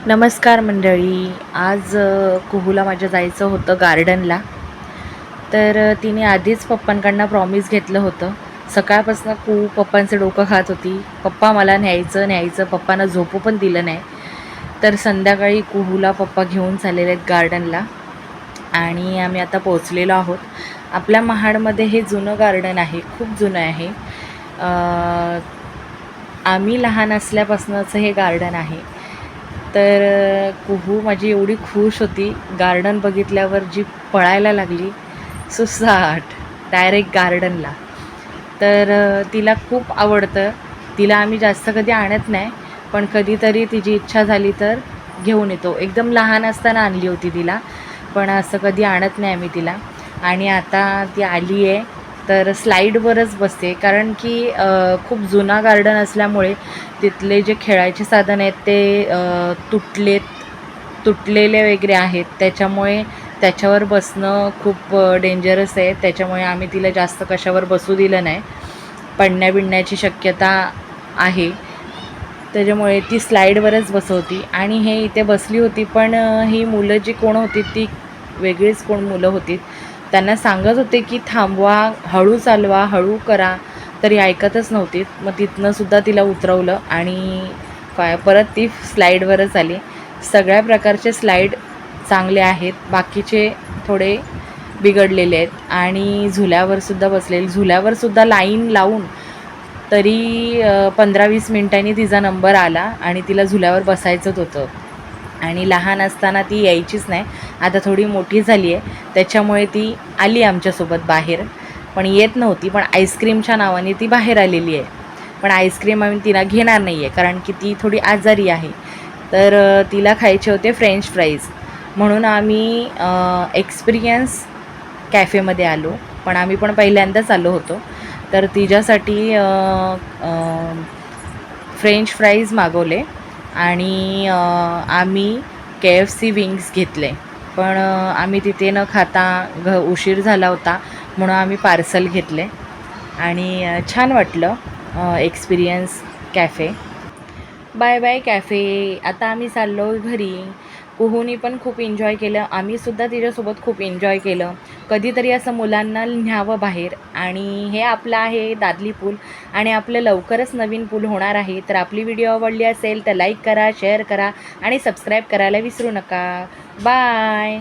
नमस्कार मंडळी. आज कुहूला माझ्या जायचं होतं गार्डनला. तर तिने आधीच पप्पांकडनं प्रॉमिस घेतलं होतं. सकाळपासून कुहू पप्पांचं डोकं खात होती. पप्पा मला न्यायचं. पप्पांना झोपू पण दिलं नाही. तर संध्याकाळी कुहूला पप्पा घेऊन चाललेले आहेत गार्डनला आणि आम्ही आता पोहोचलेलो आहोत. आपल्या महाडमध्ये हे जुनं गार्डन आहे, खूप जुनं आहे. आम्ही लहान असल्यापासूनचं हे गार्डन आहे. तर कुहू माझी एवढी खुश होती गार्डन बघितल्यावर, जी पळायला लागली सुसाट डायरेक्ट गार्डनला. तर तिला खूप आवडतं. तिला आम्ही जास्त कधी आणत नाही, पण कधीतरी तिची इच्छा झाली तर घेऊन येतो. एकदम लहान असताना आणली होती तिला, पण असं कधी आणत नाही आम्ही तिला. आणि आता ती आली आहे तर स्लाईडवरच बसते, कारण की खूप जुना गार्डन असल्यामुळे तिथले जे खेळायचे साधन आहेत ते तुटलेले वगैरे आहेत. त्याच्यामुळे त्याच्यावर बसणं खूप डेंजरस आहे. त्याच्यामुळे आम्ही तिला जास्त कशावर बसू दिलं नाही, पडण्याबिडण्याची शक्यता आहे. त्याच्यामुळे ती स्लाईडवरच बसवती. आणि हे इथे बसली होती, पण ही मुलं जी कोण होती ती वेगळीच कोण मुलं होती. त्यांना सांगत होते की थांबवा, हळू चालवा, हळू करा, तरी ऐकतच नव्हती. मग तिथनंसुद्धा तिला उतरवलं आणि परत ती स्लाईडवरच आली. सगळ्या प्रकारचे स्लाईड चांगले आहेत, बाकीचे थोडे बिघडलेले आहेत. आणि झुल्यावरसुद्धा बसलेले, झुल्यावरसुद्धा लाईन लावून तरी 15-20 मिनिटांनी तिचा नंबर आला आणि तिला झुल्यावर बसायचंच होतं. आणि लहान असताना ती यायचीच नाही. आता थोडी मोठी झाली आहे, त्याच्यामुळे ती आली आमच्यासोबत बाहेर, पण येत नव्हती. पण आईस्क्रीमच्या नावाने ती बाहेर आलेली आहे. पण आईस्क्रीम आम्ही तिला घेणार नाही आहे, कारण की ती थोडी आजारी आहे. तर तिला खायचे होते फ्रेंच फ्राईज, म्हणून आम्ही एक्सपिरियन्स कॅफेमध्ये आलो. पण आम्ही पण पहिल्यांदाच आलो होतो. तर तिच्यासाठी फ्रेंच फ्राईज मागवले आणि आम्ही KFC विंग्स घेतले. पण आम्ही तिथे न खाता उशीर झाला होता, म्हणून आम्ही पार्सल घेतले आणि छान वाटलं experience cafe. Bye bye cafe. आता आम्ही चाललो घरी. कुहूनी पण खूप एन्जॉय केलं, आम्हीसुद्धा तिच्यासोबत खूप एन्जॉय केलं. कधीतरी असं मुलांना न्यावं बाहेर. आणि हे आपलं आहे दादली पूल, आणि आपलं लवकरच नवीन पूल होणार आहे. तर आपली व्हिडिओ आवडली असेल तर लाईक करा, शेअर करा आणि सबस्क्राईब करायला विसरू नका. बाय.